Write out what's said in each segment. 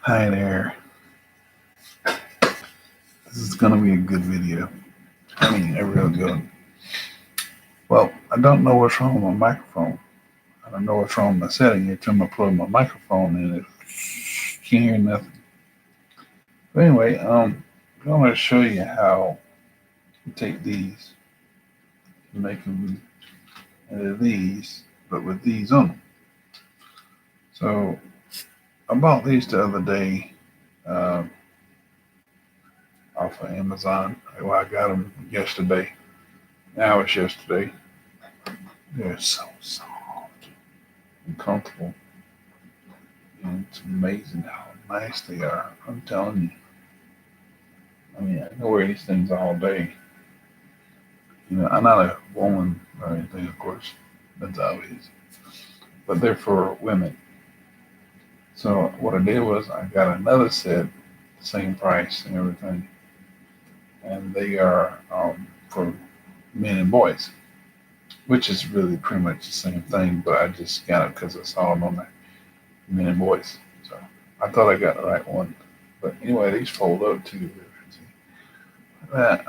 Hi there. This is going to be a good video. I mean, a real good one. Well, I don't know what's wrong with my microphone. I don't know what's wrong with my setting. Every time I plug my microphone in, it can't hear nothing. But anyway, I'm going to show you how to take these and make them into these, but with these on them. So I bought these the other day uh, off of Amazon. Well, I got them yesterday. Now it's yesterday. They're so soft and comfortable. And it's amazing how nice they are. I'm telling you. I mean, I can wear these things all day. I'm not a woman or anything, of course. That's obvious. But they're for women. So what I did was I got another set, same price and everything. And they are for men and boys, which is really pretty much the same thing. But I just got it because I saw them on there, men and boys. So I thought I got the right one. But anyway, these fold up too. That.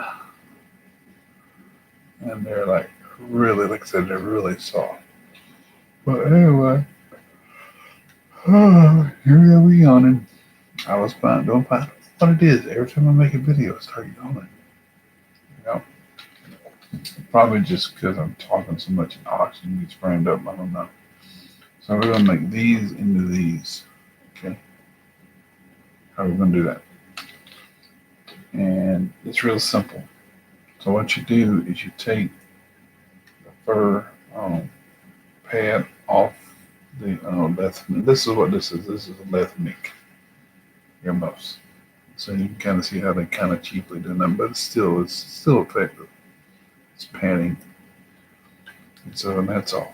And they're like really, like I said, they're really soft. But anyway, here we yawning. I was fine, don't find what it is. Every time I make a video, I start yawning. You know, probably just because I'm talking so much and oxygen gets framed up. I don't know. So we're gonna make these into these. Okay, how are we gonna do that? And it's real simple. So what you do is you take the fur pad off the lethmic. This is what this is. This is a lethmic earmuffs. So you can kind of see how they kind of cheaply do them, but it's still effective. It's padding. And so that's all.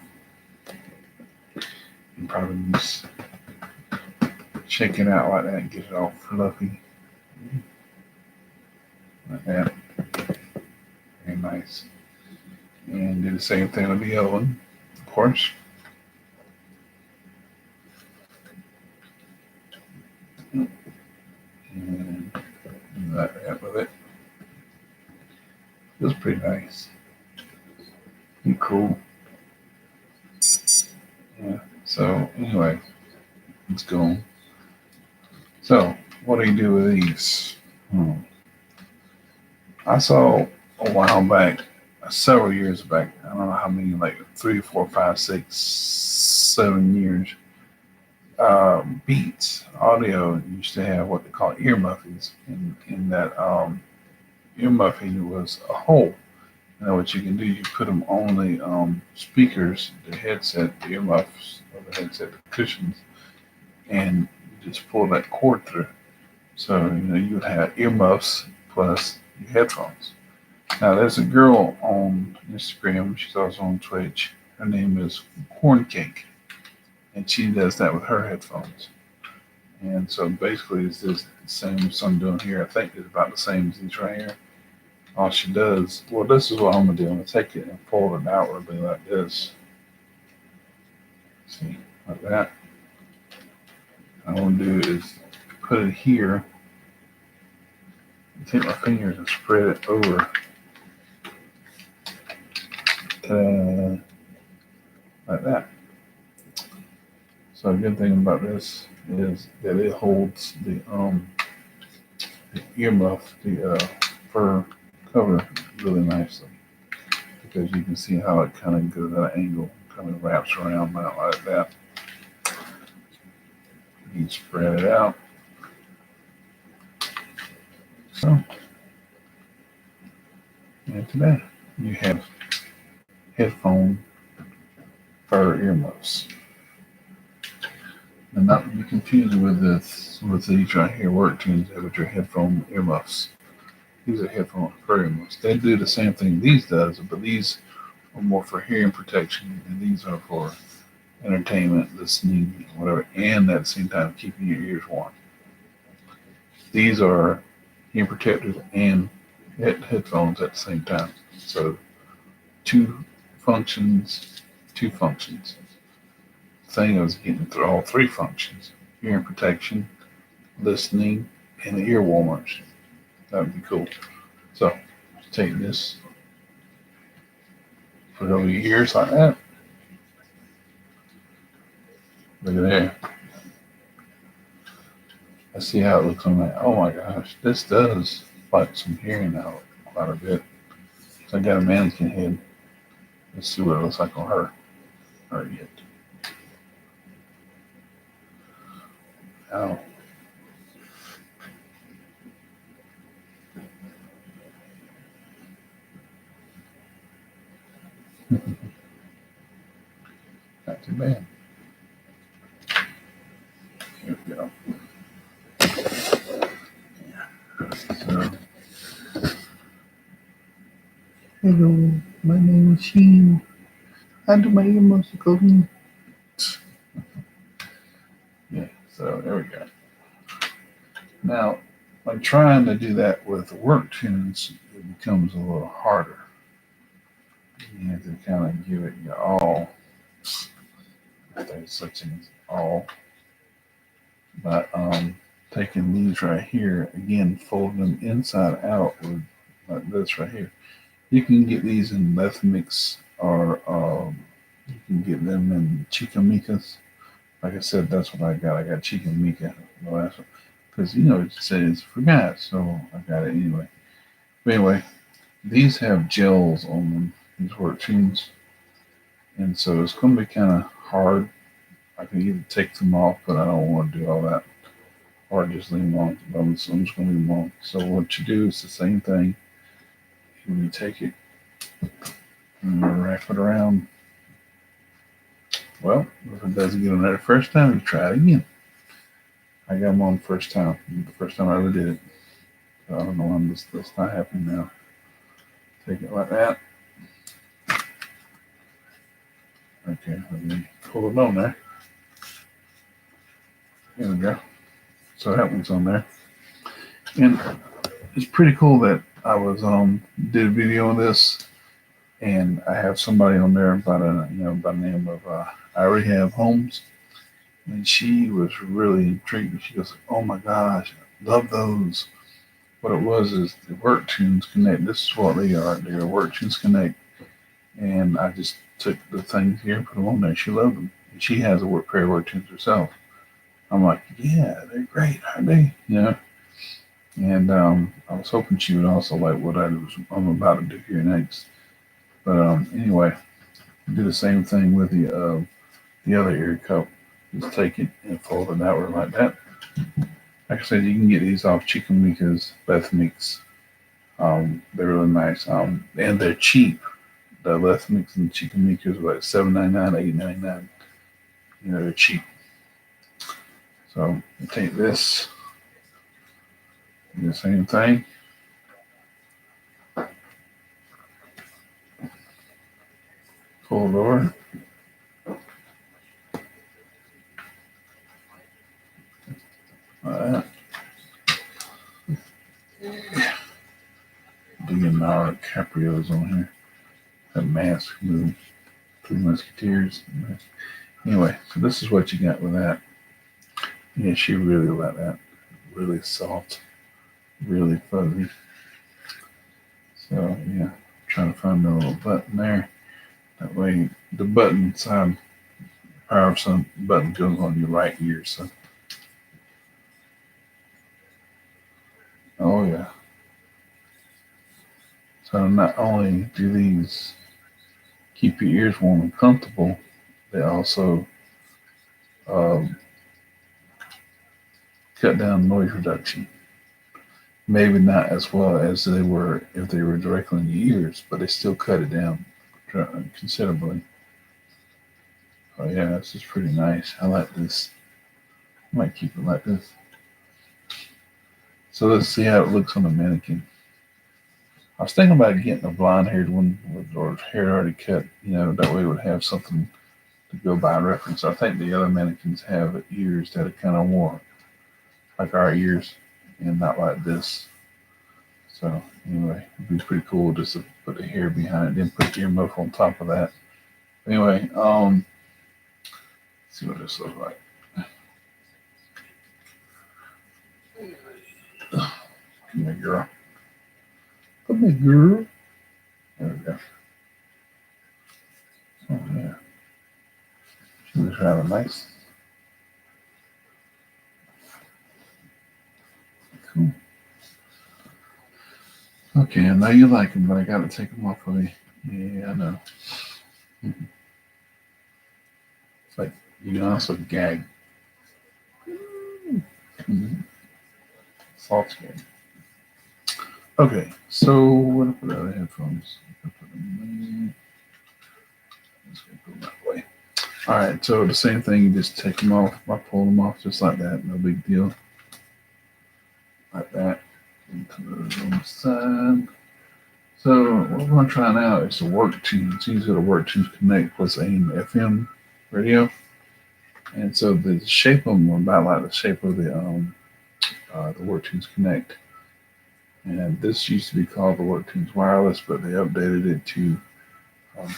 You probably just shake it out like that and get it all fluffy. Like that. Very nice. And do the same thing with the other one, of course. And do that with it. Feels pretty nice. Pretty cool. Yeah. So anyway, let's go. So what do you do with these? I saw a while back, several years back, I don't know how many, like 3, 4, 5, 6, 7 years, Beats Audio used to have what they call earmuffs. In that earmuffing was a hole. What you can do, you put them on the speakers, the headset, the earmuffs, or the headset, the cushions, and you just pull that cord through. So, you would have earmuffs plus your headphones. Now, there's a girl on Instagram. She's also on Twitch. Her name is Corncake, and she does that with her headphones. And so basically, it's just the same as I'm doing here. I think it's about the same as these right here. All she does, well, this is what I'm gonna do. I'm gonna take it and fold it outwardly like this. See, like that. What I'm gonna do is put it here. Take my fingers and spread it over. Like that. So a good thing about this is that it holds the earmuff, the fur cover really nicely, because you can see how it kind of goes at an angle, kind of wraps around like that. You spread it out. So, and today you have headphone fur earmuffs. And not to be confused with these right here, work toons, with your headphone earmuffs. These are headphone fur earmuffs. They do the same thing these does, but these are more for hearing protection, and these are for entertainment, listening, whatever, and at the same time keeping your ears warm. These are hearing protectors and headphones at the same time. So two functions. Thing is getting through all three functions: hearing protection, listening and ear warmers. That would be cool. So take this, put it over your ears like that. Look at there. I see how it looks on that. Oh my gosh, this does fight some hearing out quite a bit. So I got a mannequin head. Let's see what it looks like on her. Or yet. Oh. Not too bad. Here we go. So, hello, my name is Sheen. I do my earmuffs cooking. Yeah, so there we go. Now, when trying to do that with work tunes, it becomes a little harder. You have to kind of give it your all. There's such an all. But taking these right here, again, folding them inside out with like this right here. You can get these in left mix or you can get them in chicamicas. Like I said, that's what I got. I got chicamica, the last one. Because, it says forgot, so I got it anyway. But anyway, these have gels on them, these work tunes. And so it's going to be kind of hard. I can either take them off, but I don't want to do all that. Or just leave them on. But I'm just going to leave them on. So what you do is the same thing. You take it and wrap it around. Well, if it doesn't get on there the first time, you try it again. I got them on the first time. The first time I ever did it. So I don't know when this not happening now. Take it like that. Okay, let me pull it on there. There we go. So that one's on there. And it's pretty cool that I was did a video on this, and I have somebody on there by the name of I already have Holmes, and she was really intrigued. She goes, "Oh my gosh, love those." What it was is the Work Tunes Connect. This is what they are. They're Work Tunes Connect, and I just took the things here and put them on there. She loved them, and she has a pair of Work Tunes herself. I'm like, yeah, they're great, aren't they? And I was hoping she would also like what I'm about to do here next. But anyway, do the same thing with the other ear cup. Just take it and fold it outward like that. Like I said, you can get these off Chicamica's Beth Mix. They're really nice. And they're cheap. The Beth Mix and Chicamica's are like $7.99, $8.99. They're cheap. So you take this, do the same thing. Pull it over. Like that. Our Caprios on here. That mask with 3 Musketeers. Anyway, so this is what you got with that. Yeah, she really liked that. Really soft, really fuzzy. So yeah, trying to find the little button there. That way, the button side, power of some button goes on your right ear. So, oh yeah. So not only do these keep your ears warm and comfortable, they also cut down noise reduction. Maybe not as well as they were if they were directly in your ears, but they still cut it down considerably. Oh yeah, this is pretty nice. I like this. I might keep it like this. So let's see how it looks on the mannequin. I was thinking about getting a blonde-haired one or hair already cut. That way it would have something to go by reference. I think the other mannequins have ears that are kind of warm, like our ears, and not like this. So anyway, it'd be pretty cool just to put the hair behind it, then put the earmuff on top of that. Anyway, let's see what this looks like. girl. Come here, girl. There we go. Oh, yeah. She was rather nice. Cool. Okay, I know you like them, but I got to take them off of you. Yeah, I know. It's like you can also gag. Soft gag. Okay, so what if I put out the headphones? Let's go that way. All right, so the same thing. You just take them off. I pull them off just like that. No big deal. Like that. And put those on the side. So what we're going to try now is the work tunes. These are the work tunes connect plus AM FM radio. And so the shape of them are about like the shape of the work tunes connect. And this used to be called the work tunes wireless, but they updated it to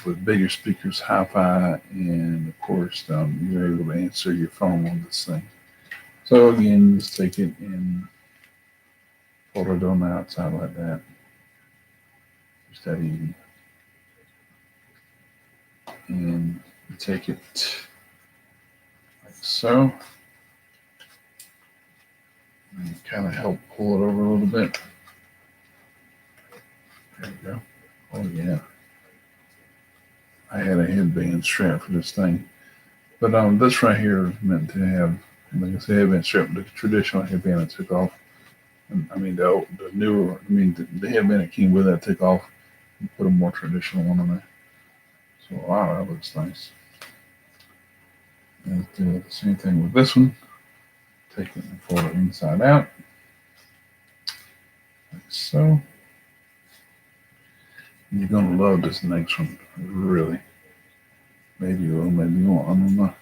with bigger speakers, hi-fi, and of course you're able to answer your phone on this thing. So again, just take it and fold it on the outside like that. Just that easy. And you take it like so. And kind of help pull it over a little bit. There you go. Oh yeah. I had a headband strap for this thing. But this right here is meant to have, like I said, headband strap. The traditional headband I took off. And, I mean, the newer, the headband that came with that, I took off and put a more traditional one on there. So, wow, that looks nice. And do the same thing with this one. Take it and fold it inside out. Like so. And you're going to love this next one, really. Maybe you will, maybe you won't, I don't know.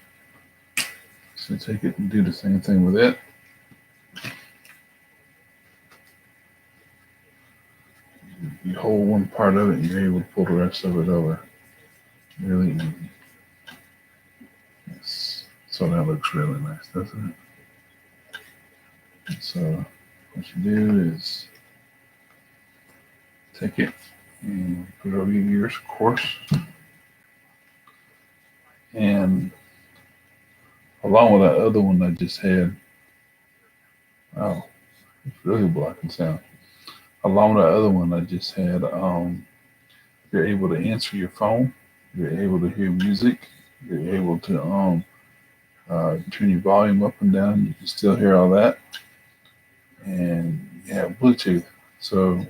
So take it and do the same thing with it. You hold one part of it and you're able to pull the rest of it over. Really easy. Yes. So that looks really nice, doesn't it? And so what you do is take it and put it over your ears, of course. And along with that other one I just had, oh, it's really blocking sound. Along with the other one I just had, you're able to answer your phone, you're able to hear music, you're able to turn your volume up and down. You can still hear all that, and you have Bluetooth, so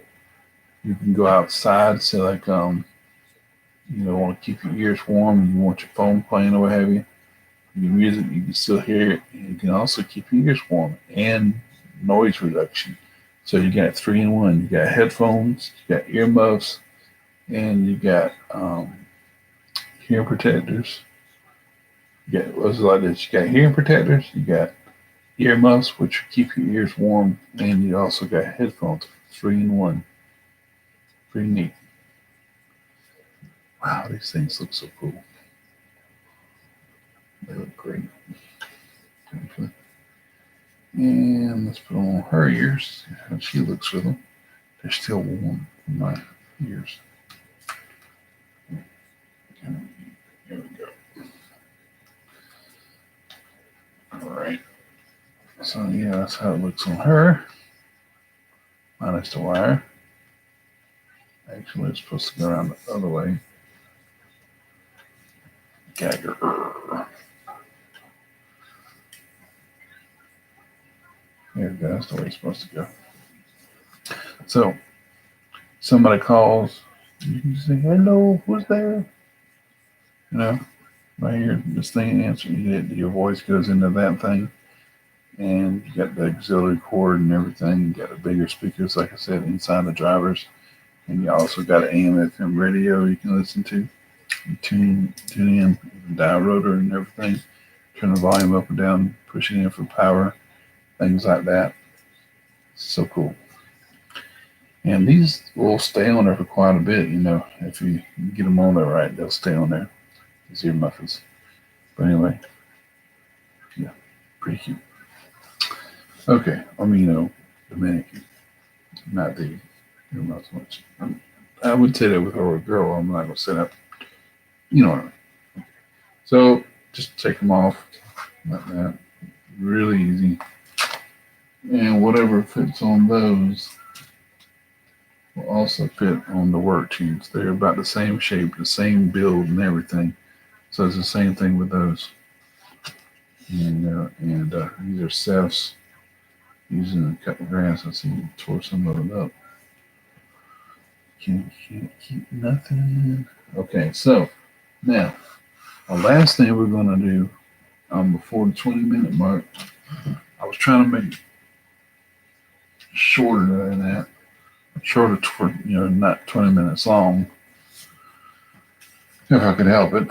you can go outside. So like want to keep your ears warm, and you want your phone playing or what have you. Your music, you can still hear it, and you can also keep your ears warm and noise reduction. So you got 3-in-1. You got headphones, you got earmuffs, and you got hearing protectors. You got what's like this? You got hearing protectors. You got earmuffs, which keep your ears warm, and you also got headphones. 3-in-1. Pretty neat. Wow, these things look so cool. They look great. And let's put on her ears. See how she looks with them. They're still warm in my ears. Here we go. All right. So yeah, that's how it looks on her. Minus the wire. Actually, it's supposed to go around the other way. Gagger. There we go. That's the way it's supposed to go. So, somebody calls, you can say, "Hello, who's there?" Right here, this thing answering. Your voice goes into that thing, and you got the auxiliary cord and everything. You got the bigger speakers, like I said, inside the drivers, and you also got an AM/FM radio you can listen to. You tune in, dial rotor and everything. Turn the volume up and down, push it in for power. Things like that. So cool. And these will stay on there for quite a bit, if you get them on there right, they'll stay on there. These earmuffs. But anyway, yeah, pretty cute. Okay, Dominican. not the earmuffs much. I would say that with her girl. I'm not gonna say that. You know what I mean. So just take them off like that. Really easy. And whatever fits on those will also fit on the work tubes. They're about the same shape, the same build, and everything. So it's the same thing with those. And these are Seth's using a couple grams. I see you tore some of it up. Can't keep nothing. Okay, so now the last thing we're gonna do before the 20-minute mark. I was trying to make it shorter than that, shorter, not 20 minutes long, if I could help it.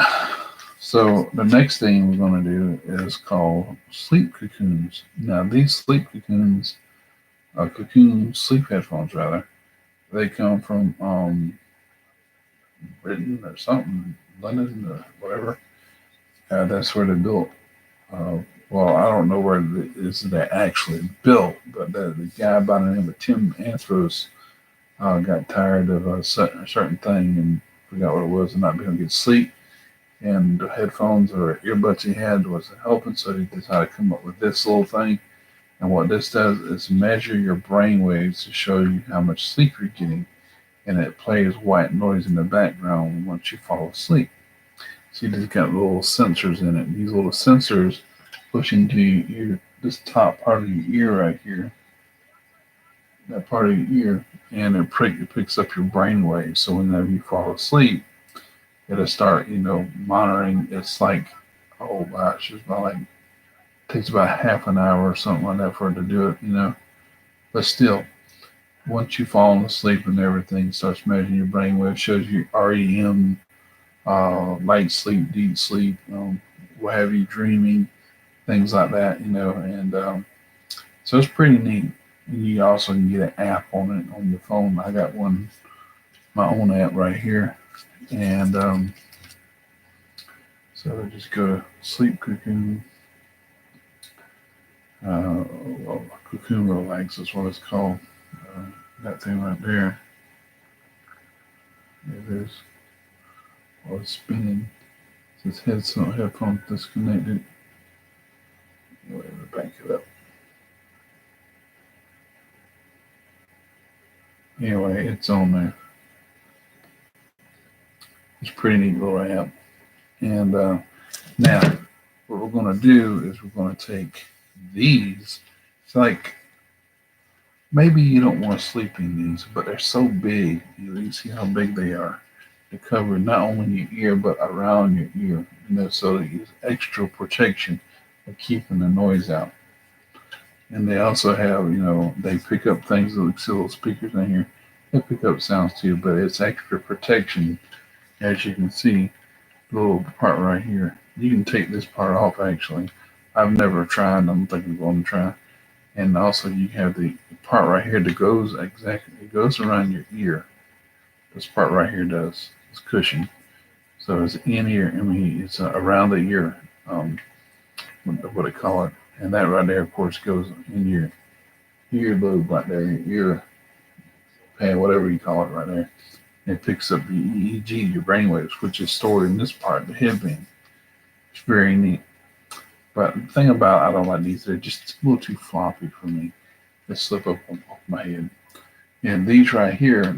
So the next thing we're going to do is called sleep cocoons. Now these sleep cocoons, sleep headphones rather, they come from Britain or something, London or whatever. That's where they're built. Well, I don't know where they're actually built, but the guy by the name of Tim Anthros got tired of a certain thing and forgot what it was and not being able to get sleep. And the headphones or earbuds he had wasn't helping, so he decided to come up with this little thing. And what this does is measure your brain waves to show you how much sleep you're getting, and it plays white noise in the background once you fall asleep. See, these got little sensors in it. These little sensors push into your ear, this top part of your ear right here, that part of your ear, and it picks up your brain waves. So whenever you fall asleep, it'll start, monitoring. It's like, oh gosh, it's about like, takes about half an hour or something like that for it to do it, But still, once you've fallen asleep and everything, starts measuring your brain waves, shows you REM, light sleep, deep sleep, what have you, dreaming, things like that, and so it's pretty neat. And you also can get an app on it on your phone. I got one, my own app right here. And so I just go to Sleep Cocoon. Cocoon Relax is what it's called. That thing right there. It is. Well, it's spinning. It says headphones disconnected. Wait, let me back it up. Anyway, it's on there. It's a pretty neat little app. And now, what we're going to do is we're going to take these. It's like, maybe you don't want to sleep in these, but they're so big. You see how big they are. They cover not only your ear, but around your ear, so they use extra protection of keeping the noise out. And they also have, they pick up things, little speakers in here. They pick up sounds too, but it's extra protection. As you can see, the little part right here. You can take this part off, actually. I've never tried. I'm thinking of going to try. And also you have the part right here that goes it goes around your ear. This part right here does. It's cushion. So it's in ear. It's around the ear. What they call it. And that right there, of course, goes in your earlobe right there, your ear pad, whatever you call it right there. And it picks up the EEG, your brainwaves, which is stored in this part, the headband. It's very neat. But the thing about I don't like these, they're just a little too floppy for me. They slip up off my head. And these right here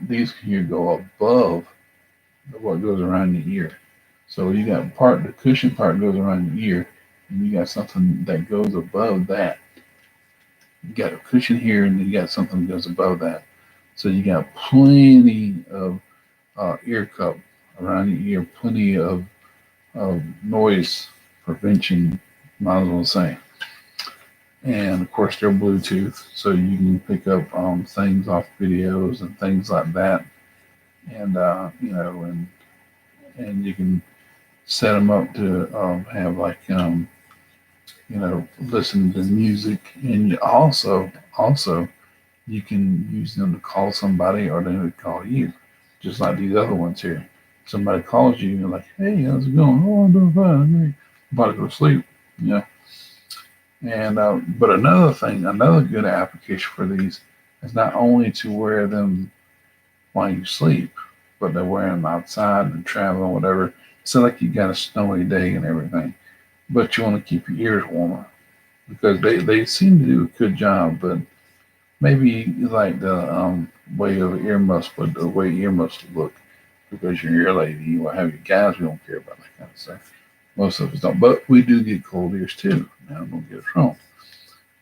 these here go above what goes around your ear. So you got the cushion part goes around your ear, and you got something that goes above that. You got a cushion here, and you got something that goes above that. So you got plenty of ear cup around your ear, plenty of noise prevention, might as well say. And of course they're Bluetooth, so you can pick up things off videos and things like that. And and you can set them up to have like listen to music, and you also you can use them to call somebody, or they would call you, just like these other ones here. Somebody calls you and you're like, hey, how's it going? Oh, I'm doing fine. I'm about to go to sleep. And but another good application for these is not only to wear them while you sleep, but they're wearing them outside and traveling, whatever. So like you got a snowy day and everything, but you want to keep your ears warmer because they seem to do a good job, but maybe you like the way of earmuffs, but the way earmuffs look because you're an ear lady, you will have your guys. We don't care about that kind of stuff. Most of us don't, but we do get cold ears too. Now don't get us wrong.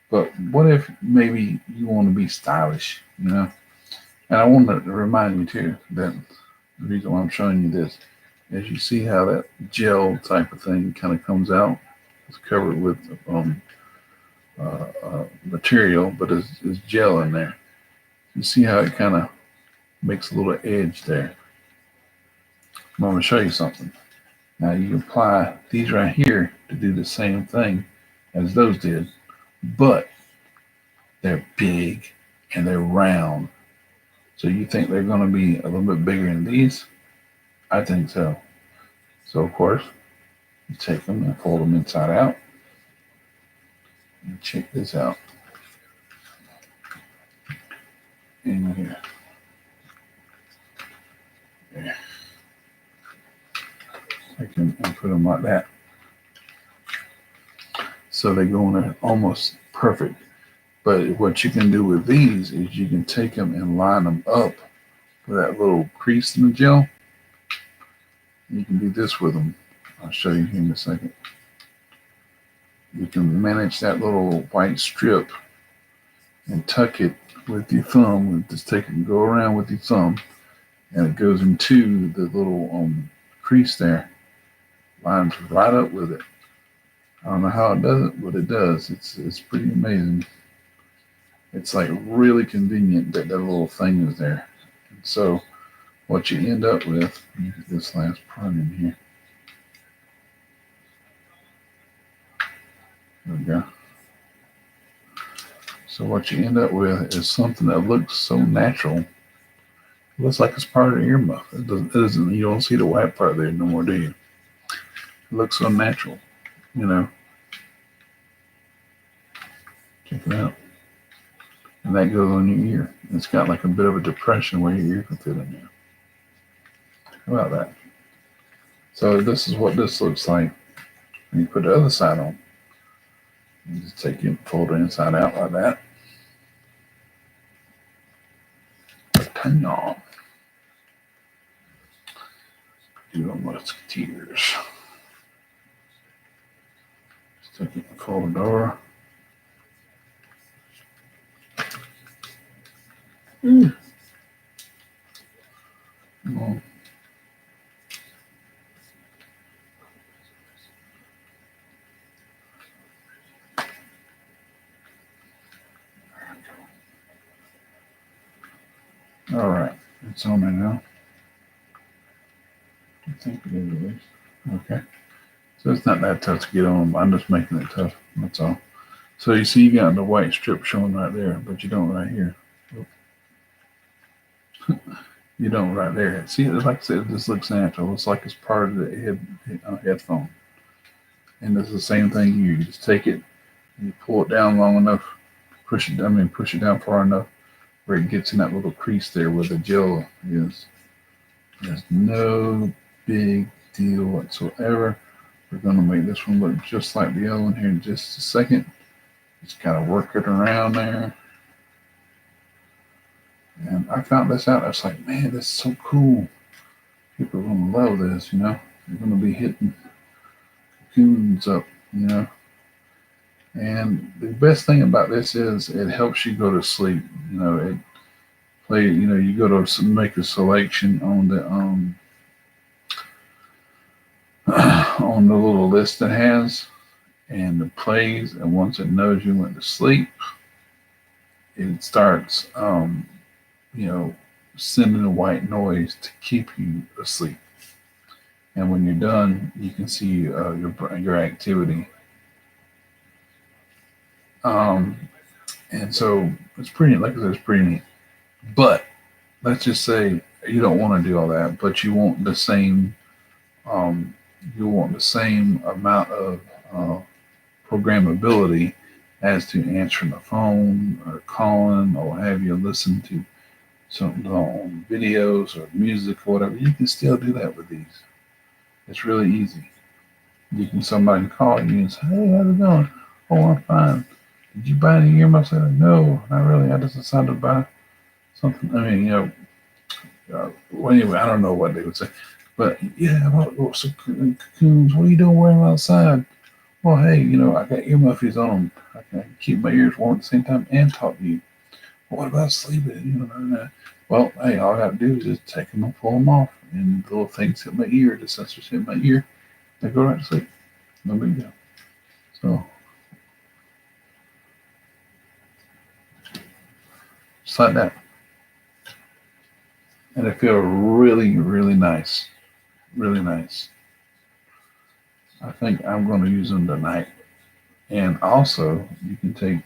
But what if maybe you want to be stylish, you know? And I want to remind you too that the reason why I'm showing you this is you see how that gel type of thing kind of comes out. It's covered with material, but it's gel in there. You see how it kind of makes a little edge there. I'm going to show you something. Now you apply these right here to do the same thing as those did, but they're big and they're round. So you think they're going to be a little bit bigger than these? I think so. So of course, you take them and fold them inside out. And check this out. In here. There. I can put them like that. So they go in there almost perfect. But what you can do with these is you can take them and line them up with that little crease in the gel. You can do this with them. I'll show you here in a second. You can manage that little white strip and tuck it with your thumb. And just take it and go around with your thumb, and it goes into the little crease there. Lines right up with it. I don't know how it does it, but it does. It's pretty amazing. It's like really convenient that that little thing is there. And so what you end up with, let me get this last part in here. There we go. So what you end up with is something that looks so natural. It looks like it's part of the earmuff. It isn't. You don't see the white part there no more, do you? It looks so natural, you know. Check it out. And that goes on your ear. It's got like a bit of a depression where your ear can fit in there. How about that? So this is what this looks like when you put the other side on. You just take it and fold it inside out like that. Turn on. Do a musketeers. Just take it and fold it over. Come on. All right, it's on there now. I think it is at least. Okay. So it's not that tough to get on, but I'm just making it tough. That's all. So you see, you got the white strip showing right there, but you don't right here. You don't right there. See, like I said, this looks natural. It's like it's part of the headphone. And it's the same thing here. You just take it, and you pull it down long enough, push it down far enough where it gets in that little crease there where the gel is. There's no big deal whatsoever. We're going to make this one look just like the other one here in just a second. Just kind of work it around there. And I found this out. I was like, man, this is so cool. People are going to love this, you know. They're going to be hitting toons up, you know. And the best thing about this is it helps you go to sleep. You know, it play. You know, you go to make a selection on the on the little list it has, and it plays. And once it knows you went to sleep, it starts, you know, sending a white noise to keep you asleep. And when you're done, you can see your activity. And so it's pretty, like I said, it's pretty neat. But let's just say you don't want to do all that, but you want the same, amount of programmability as to answering the phone or calling or have you listen to something on videos or music or whatever. You can still do that with these. It's really easy. You can somebody call you and say, "Hey, how's it going? Oh, I'm fine. Did you buy any earmuffs?" I said, "No, not really. I just decided to buy something." I mean, well, anyway, I don't know what they would say, but yeah, so cocoons, what are you doing wearing them outside? Well, hey, I got earmuffies on them. I can keep my ears warm at the same time and talk to you. Well, what about sleeping? Well, hey, all I got to do is just take them and pull them off, and the little things hit my ear, the sensors hit my ear, they go right to sleep. No big deal. So, just like that. And they feel really, really nice. Really nice. I think I'm going to use them tonight. And also, you can take,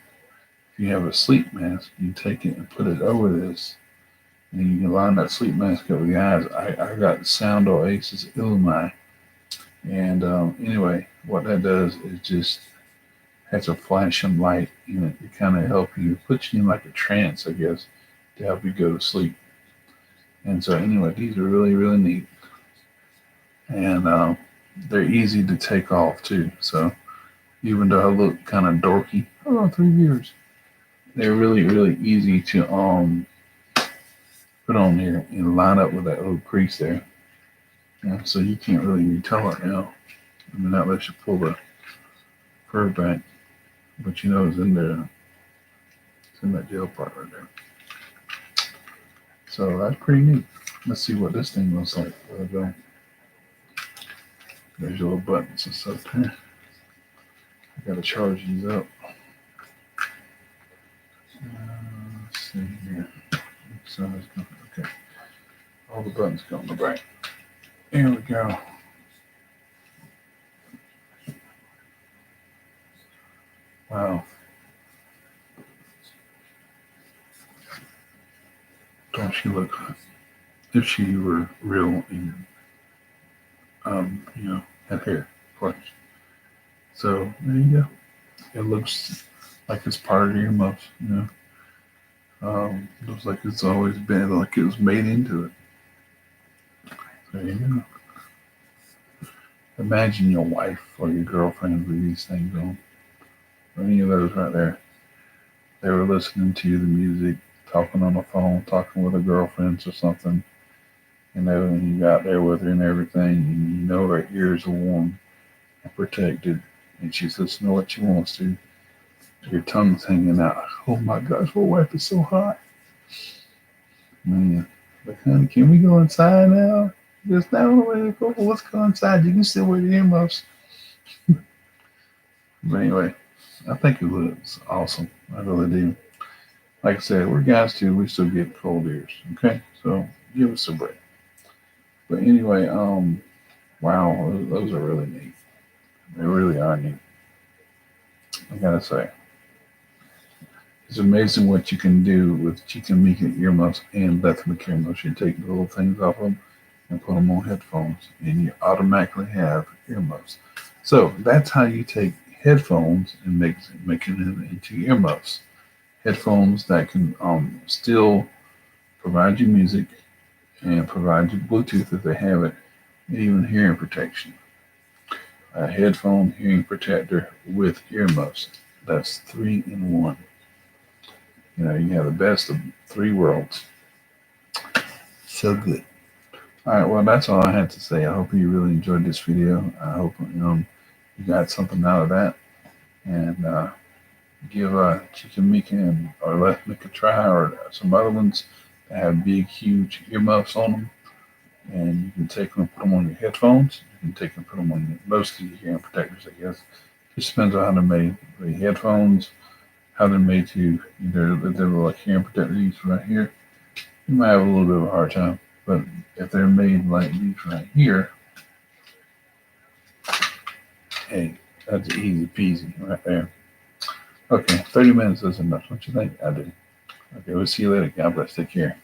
if you have a sleep mask, you take it and put it over this. And you can line that sleep mask up with your eyes. I got Sound Oasis Illumi. And anyway, what that does is just has a flashing light in it to kind of help you, put you in like a trance, I guess, to help you go to sleep. And so anyway, these are really, really neat. And they're easy to take off too. So even though I look kind of dorky, 3 years, they're really, really easy to put on there and line up with that little crease there. So you can't really tell it now. I mean, not unless you pull the curve back, but it's in there. It's in that gel part right there. So that's pretty neat. Let's see what this thing looks like. Where I go. There's your little buttons and stuff there. I gotta charge these up. Let's see here. So okay. All the buttons go on the back. Here we go. Wow. Don't she look if she were real and had hair, of course. So there you go. It looks like it's part of the earmuffs, looks like it's always been, like it was made into it. There you go. Imagine your wife or your girlfriend with these things on. Or any of those right there. They were listening to the music, talking on the phone, talking with their girlfriends or something. And you got there with her and everything, and her ears are warm and protected, and she's listening to what she wants to. Your tongue's hanging out. Oh my gosh, my wife is so hot. Man, but honey, can we go inside now? Just now, let's go inside. You can still wear the earmuffs. But anyway, I think it looks awesome. I really do. Like I said, we're guys too. We still get cold ears. Okay, so give us a break. But anyway, wow, those are really neat. They really are neat. I gotta say, it's amazing what you can do with Chicken Mika earmuffs and Bethlehem earmuffs. You take the little things off them and put them on headphones, and you automatically have earmuffs. So that's how you take headphones and making them into earmuffs. Headphones that can still provide you music and provide you Bluetooth if they have it, and even hearing protection. A headphone hearing protector with earmuffs. That's 3 in 1. You have the best of 3 worlds. So good. All right, well, that's all I had to say. I hope you really enjoyed this video. I hope you got something out of that. And give Chicken Mika or Let Mika try, or some other ones that have big, huge earmuffs on them. And you can take them and put them on your headphones. You can take them and put them on most of your hearing protectors, I guess. Just depends on how they're made. The headphones, how they're made to either they're like hearing protectors right here. You might have a little bit of a hard time. But if they're made like these right here, hey, that's easy peasy right there. Okay, 30 minutes is enough. Don't you think? I do. Okay, we'll see you later. God bless. Take care.